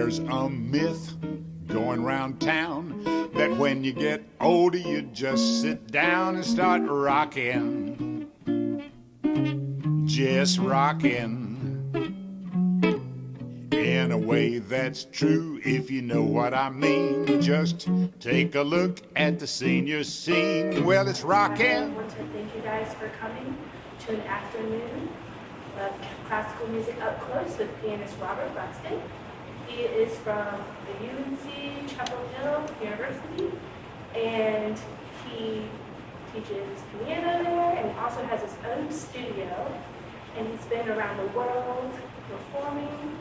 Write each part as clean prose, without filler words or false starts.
There's a myth going round town that when you get older you just sit down and start rocking, just rocking. In a way that's true, if you know what I mean. Just take a look at the senior scene. Well, it's rocking. I want to thank you guys for coming to an afternoon of classical music up close with pianist Robert Buxton. He is from the UNC Chapel Hill University, and he teaches piano there, and he also has his own studio, and he's been around the world performing.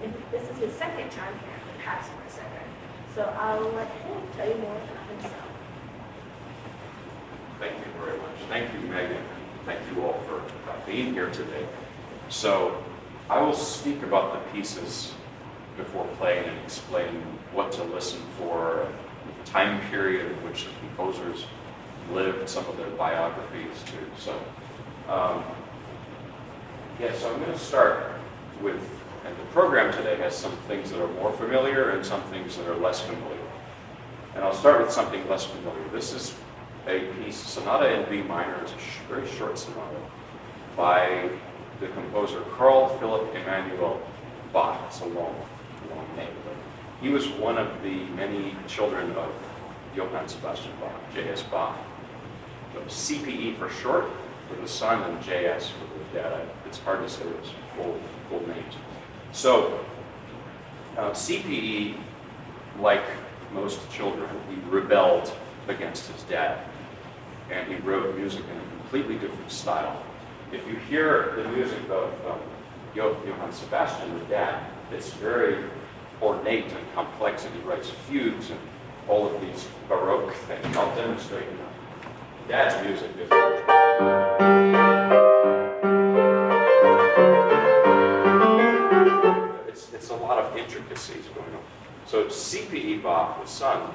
And this is his second time here at the Passmore Center. So I'll let him tell you more about himself. Thank you very much. Thank you, Megan. Thank you all for being here today. So I will speak about the pieces before playing and explain what to listen for, the time period in which the composers lived, some of their biographies too. So, so I'm going to start with, and the program today has some things that are more familiar and some things that are less familiar. And I'll start with something less familiar. This is a piece, Sonata in B minor. It's a very short sonata by the composer Carl Philipp Emanuel Bach. It's a long name. But he was one of the many children of Johann Sebastian Bach, J.S. Bach. So CPE for short for the son and J.S. for the dad. It's hard to say his full names. So CPE, like most children, he rebelled against his dad, and he wrote music in a completely different style. If you hear the music of Johann Sebastian, the dad, it's very ornate and complex, and he writes fugues and all of these Baroque things. I'll demonstrate now. Dad's music is... It's a lot of intricacies going on. So C.P.E. Bach, the son,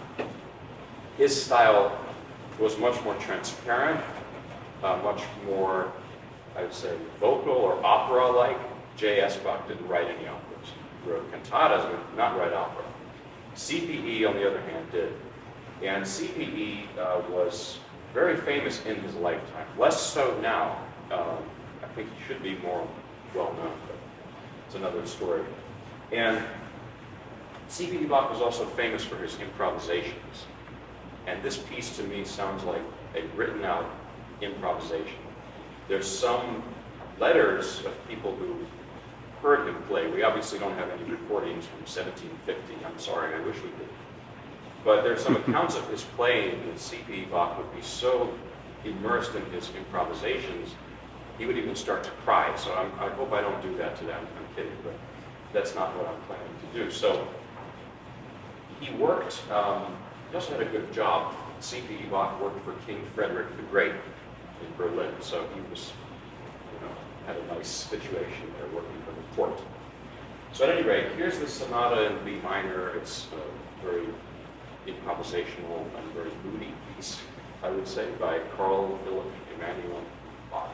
his style was much more transparent, much more, I would say, vocal or opera-like. J.S. Bach didn't write any operas. He wrote cantatas, but not write opera. C.P.E., on the other hand, did. And C.P.E. Was very famous in his lifetime. Less so now. I think he should be more well-known, but it's another story. And C.P.E. Bach was also famous for his improvisations. And this piece to me sounds like a written out improvisation. There's some letters of people who heard him play. We obviously don't have any recordings from 1750. I'm sorry, I wish we did. But there's some accounts of his playing that C.P.E. Bach would be so immersed in his improvisations, he would even start to cry. So I hope I don't do that today. I'm kidding, but that's not what I'm planning to do. So he worked, he also had a good job. C.P.E. Bach worked for King Frederick the Great in Berlin, so he was, had a nice situation there working for the court. So at any rate, here's the sonata in B minor. It's a very improvisational and very moody piece, I would say, by Carl Philipp Emanuel Bach.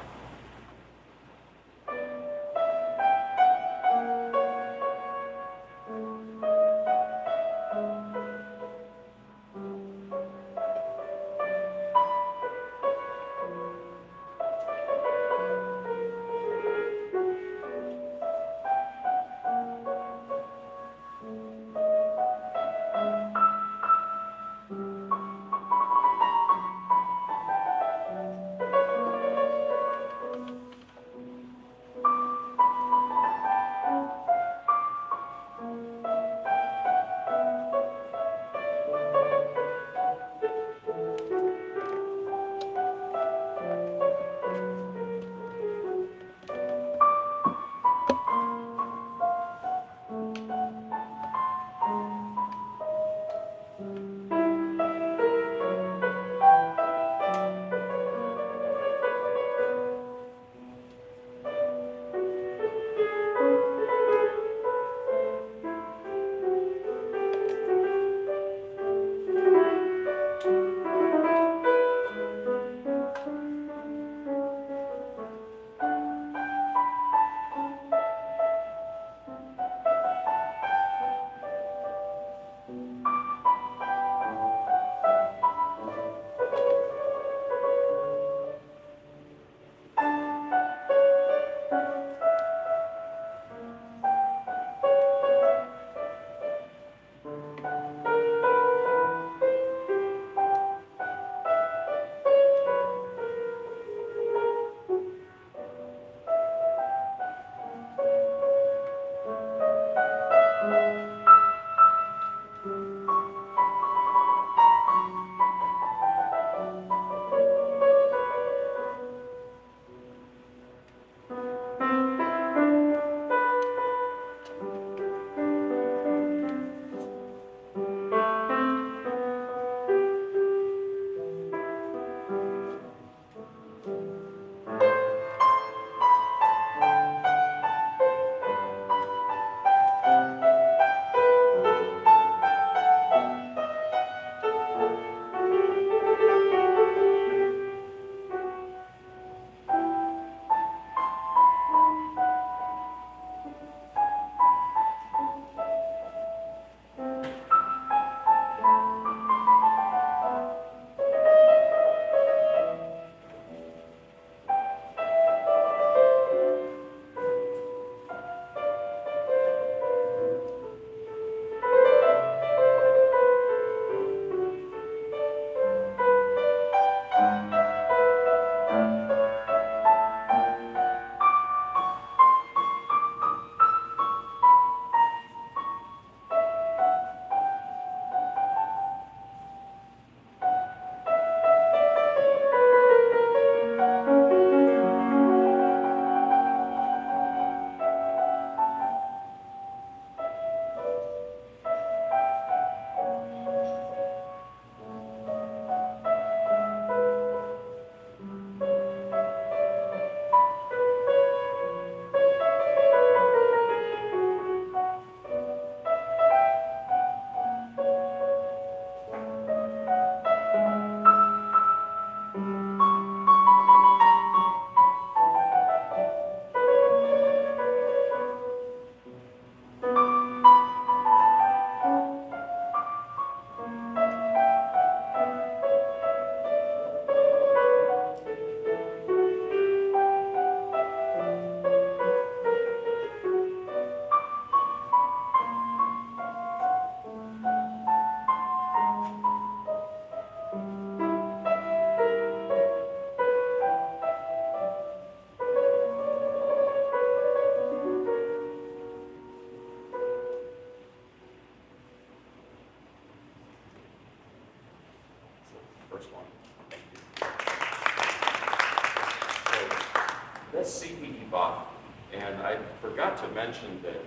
Bach. And I forgot to mention that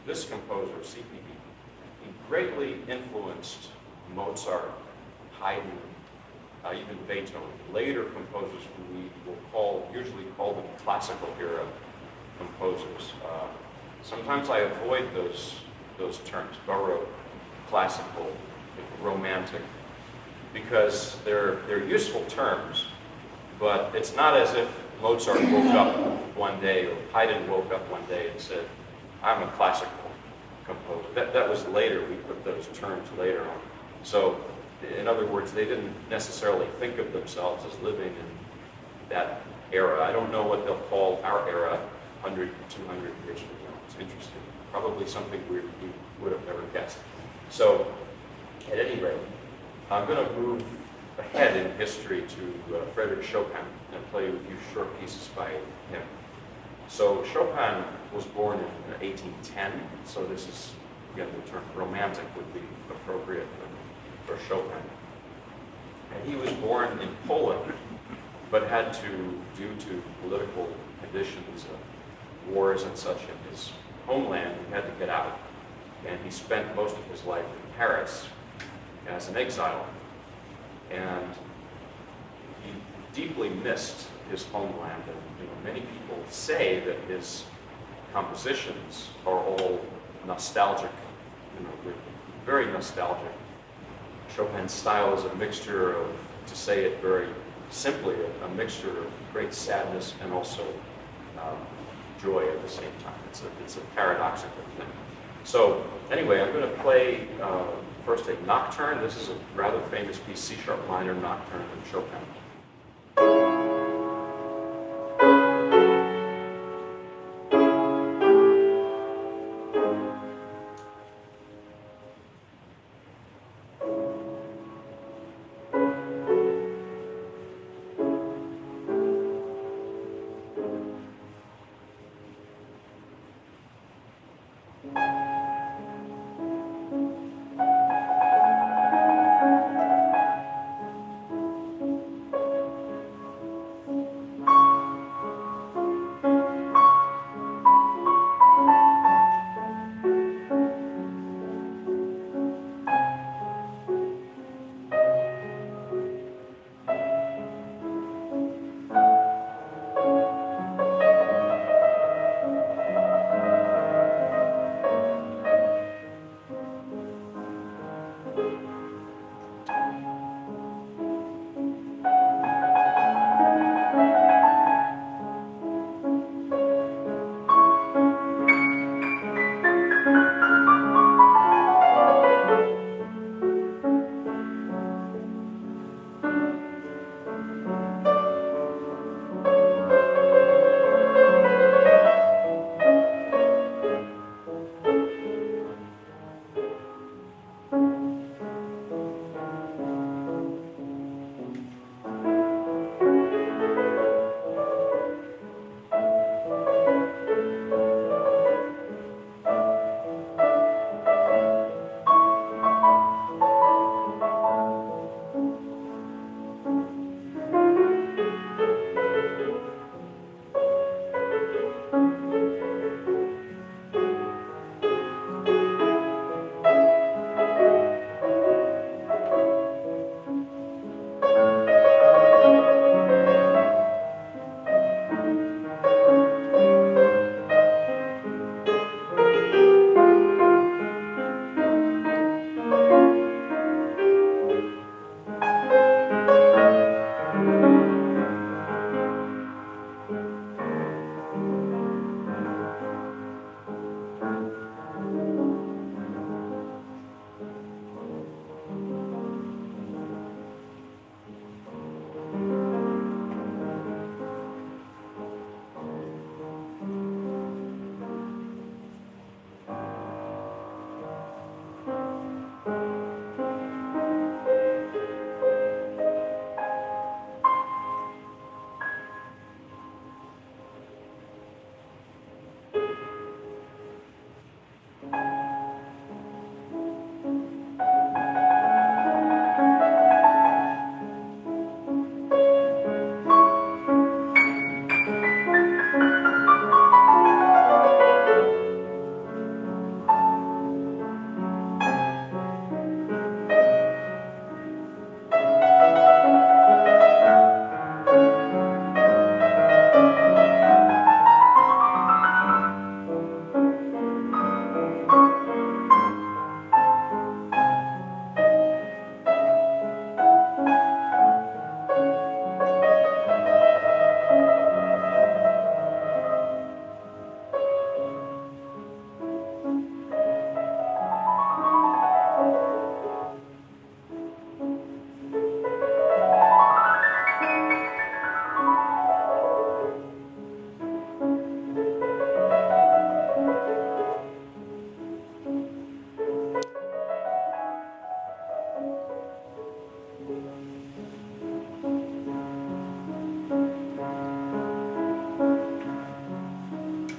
this composer, C.P.E., he greatly influenced Mozart, Haydn, even Beethoven, later composers who we will usually call them classical era composers. Sometimes I avoid those terms, Baroque, classical, romantic, because they're useful terms, but it's not as if Mozart woke up one day or Haydn woke up one day and said, I'm a classical composer. That was later, we put those terms later on. So, in other words, they didn't necessarily think of themselves as living in that era. I don't know what they'll call our era 100, 200 years from now. It's interesting. Probably something we would have never guessed. So, at any rate, I'm going to move ahead in history to Frédéric Chopin and play a few short pieces by him. So Chopin was born in 1810, so this is, again, the term romantic would be appropriate for Chopin. And he was born in Poland, but had to, due to political conditions, wars and such in his homeland, he had to get out. And he spent most of his life in Paris as an exile. And he deeply missed his homeland. And many people say that his compositions are all nostalgic. They're very nostalgic. Chopin's style is a mixture of, to say it very simply, a mixture of great sadness and also joy at the same time. It's a paradoxical thing. So anyway, I'm going to play first a nocturne. This is a rather famous piece, C-sharp minor nocturne from Chopin.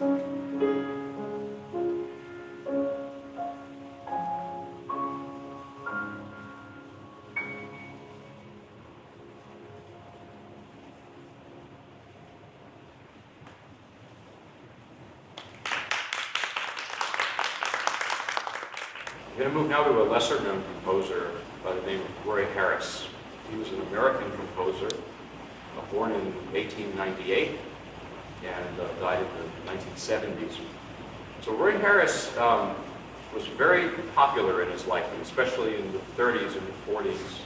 I'm going to move now to a lesser-known composer by the name of Roy Harris. He was an American composer, born in 1898 and died in the 1970s. So Roy Harris was very popular in his lifetime, especially in the 30s and the 40s,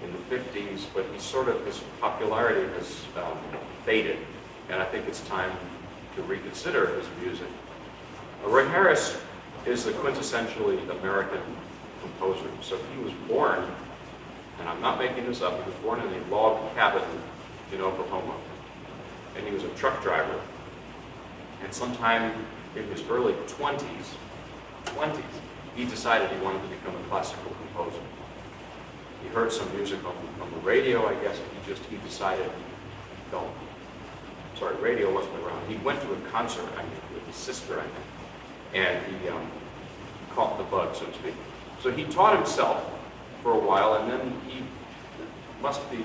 in the 50s, but his popularity has faded, and I think it's time to reconsider his music. Roy Harris is the quintessentially American composer. So he was born, and I'm not making this up, he was born in a log cabin in Oklahoma. And he was a truck driver. And sometime in his early 20s, he decided he wanted to become a classical composer. He heard some music on the radio, I guess, and he decided, no, sorry, radio wasn't around. He went to a concert, I think, with his sister, I think. And he caught the bug, so to speak. So he taught himself for a while, and then he must have been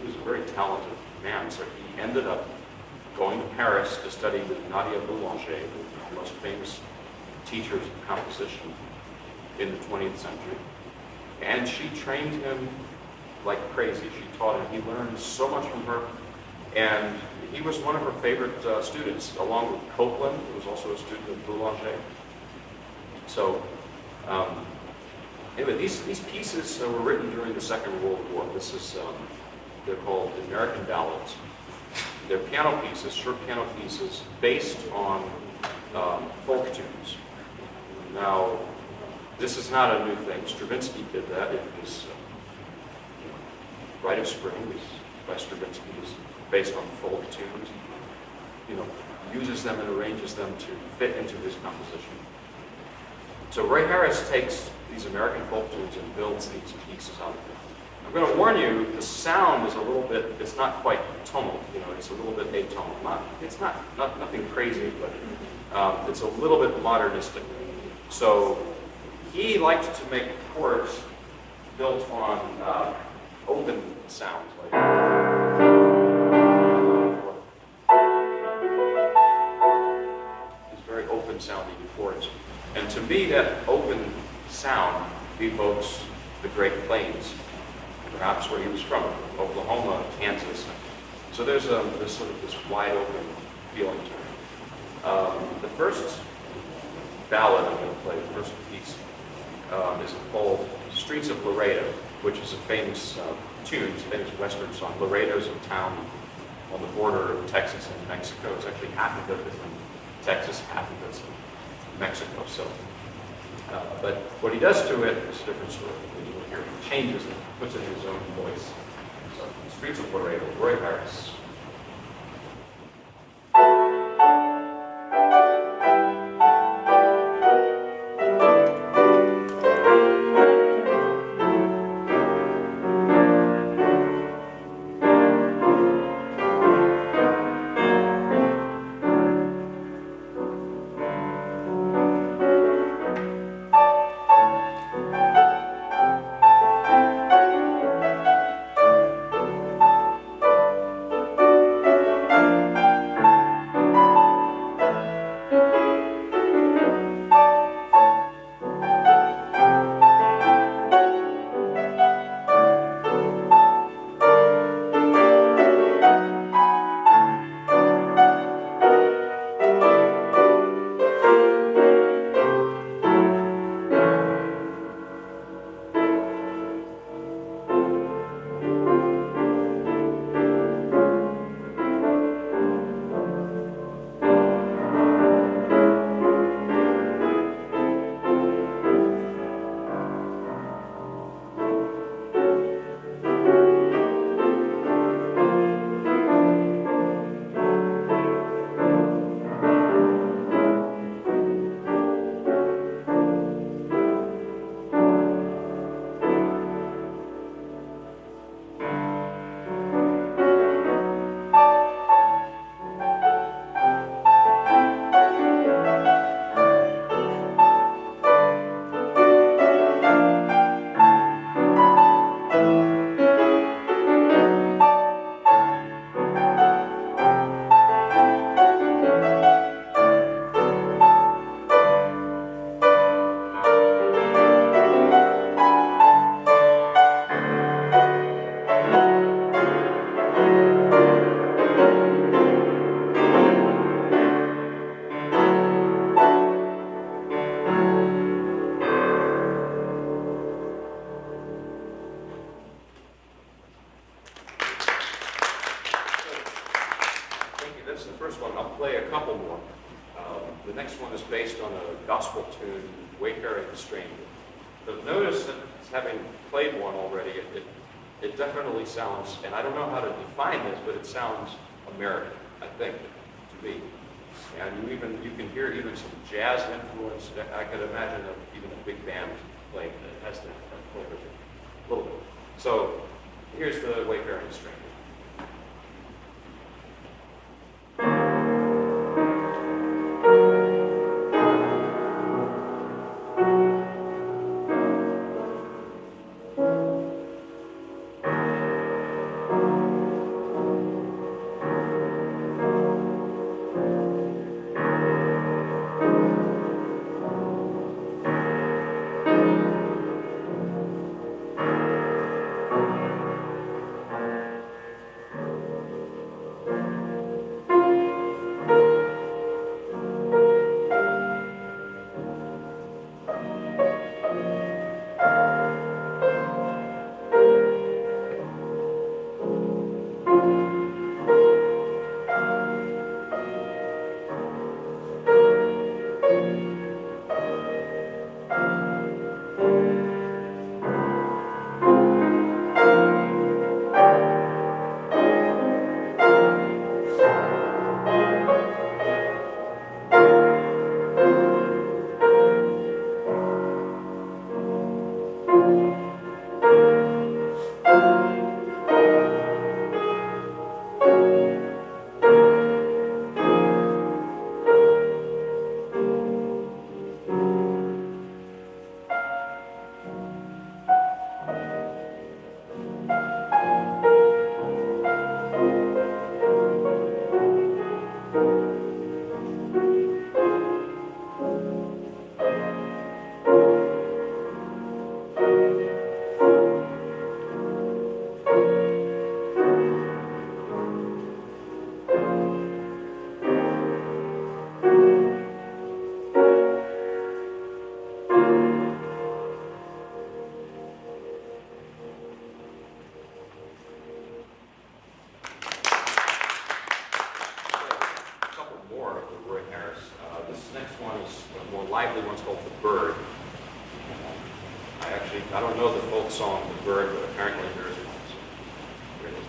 he was a very talented man. So he ended up going to Paris to study with Nadia Boulanger, the most famous teachers of composition in the 20th century. And she trained him like crazy. She taught him. He learned so much from her. And he was one of her favorite students, along with Copland, who was also a student of Boulanger. So, anyway, these pieces were written during the Second World War. This is, they're called American Ballads. They're piano pieces, short piano pieces, based on folk tunes. Now, this is not a new thing. Stravinsky did that. It was Rite of Spring by Stravinsky is based on folk tunes. Uses them and arranges them to fit into his composition. So Roy Harris takes these American folk tunes and builds these pieces out of them. I'm going to warn you, the sound is a little bit, it's not quite tonal, it's a little bit atonal. It's not nothing crazy, but it's a little bit modernistic. So he liked to make chords built on open sounds, these very open sounding chords. And to me, that open sound evokes the Great Plains, perhaps where he was from, Oklahoma, Kansas. So there's sort of this wide open feeling to it. The first ballad I'm going to play, the first piece, is called Streets of Laredo, which is a famous tune, it's a famous Western song. Laredo's a town on the border of Texas and Mexico. It's actually half of it is in Texas, half of it's in Mexico. So, but what he does to it is a different story. You will hear he changes it, puts it in his own voice. So, Streets of Laredo, Roy Harris. couple more. The next one is based on a gospel tune, Wayfaring the Stranger. But notice that having played one already, it definitely sounds, and I don't know how to define this, but it sounds American, I think, to me. And you can hear even some jazz influence. I could imagine even a big band playing that has that flavor a little bit. So here's the Wayfaring the Stranger. I don't know the folk song The Bird, but apparently there is one. So here it is.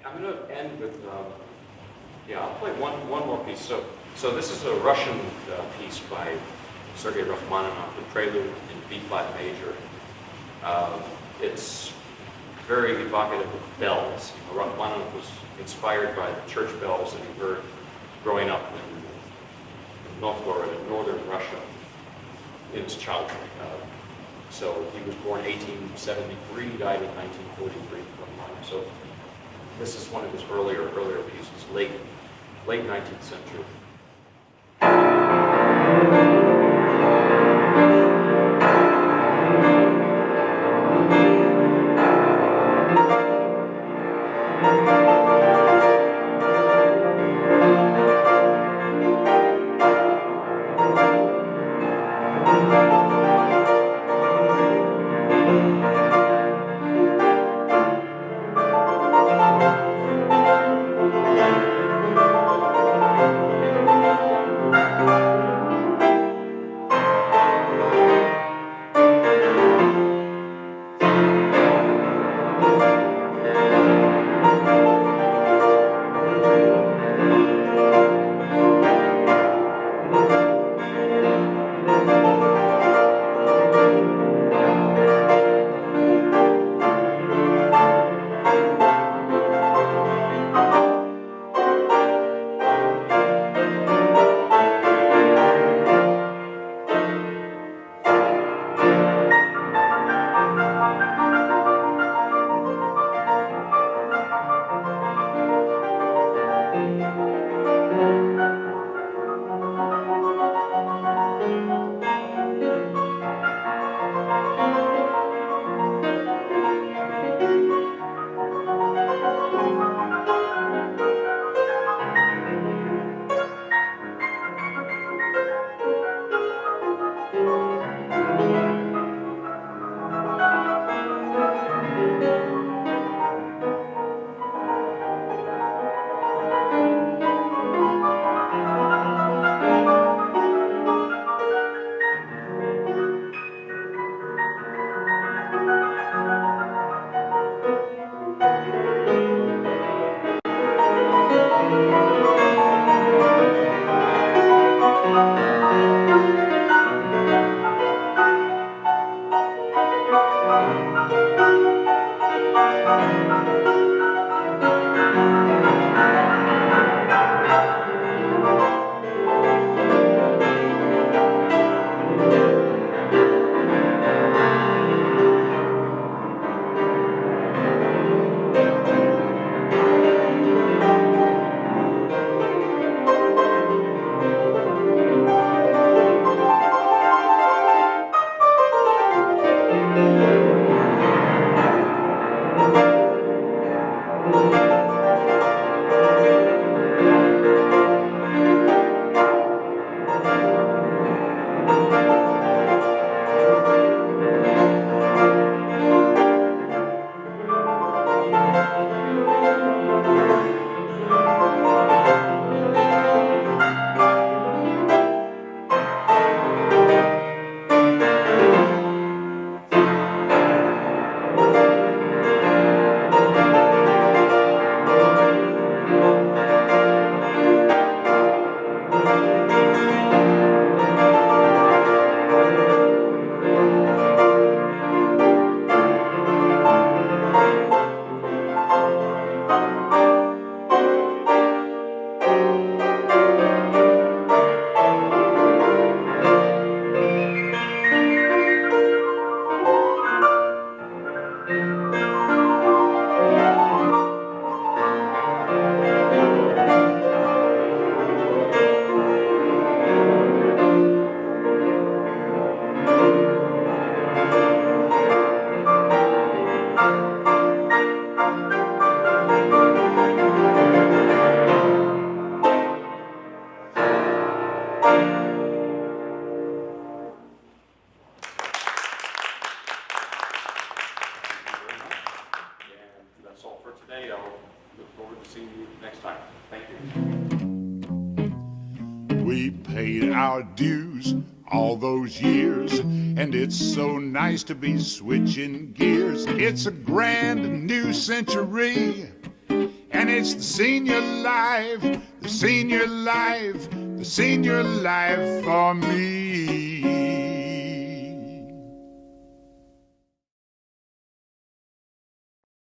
I'm going to end with, I'll play one more piece. So this is a Russian piece by Sergei Rachmaninoff, the Prelude in B-flat major. It's very evocative of bells. Rachmaninoff was inspired by the church bells that he heard growing up Novgorod in northern Russia in his childhood. So he was born 1873, died in 1943. So this is one of his earlier pieces, late 19th century. We paid our dues all those years, and it's so nice to be switching gears. It's a grand new century, and it's the senior life, the senior life, the senior life for me.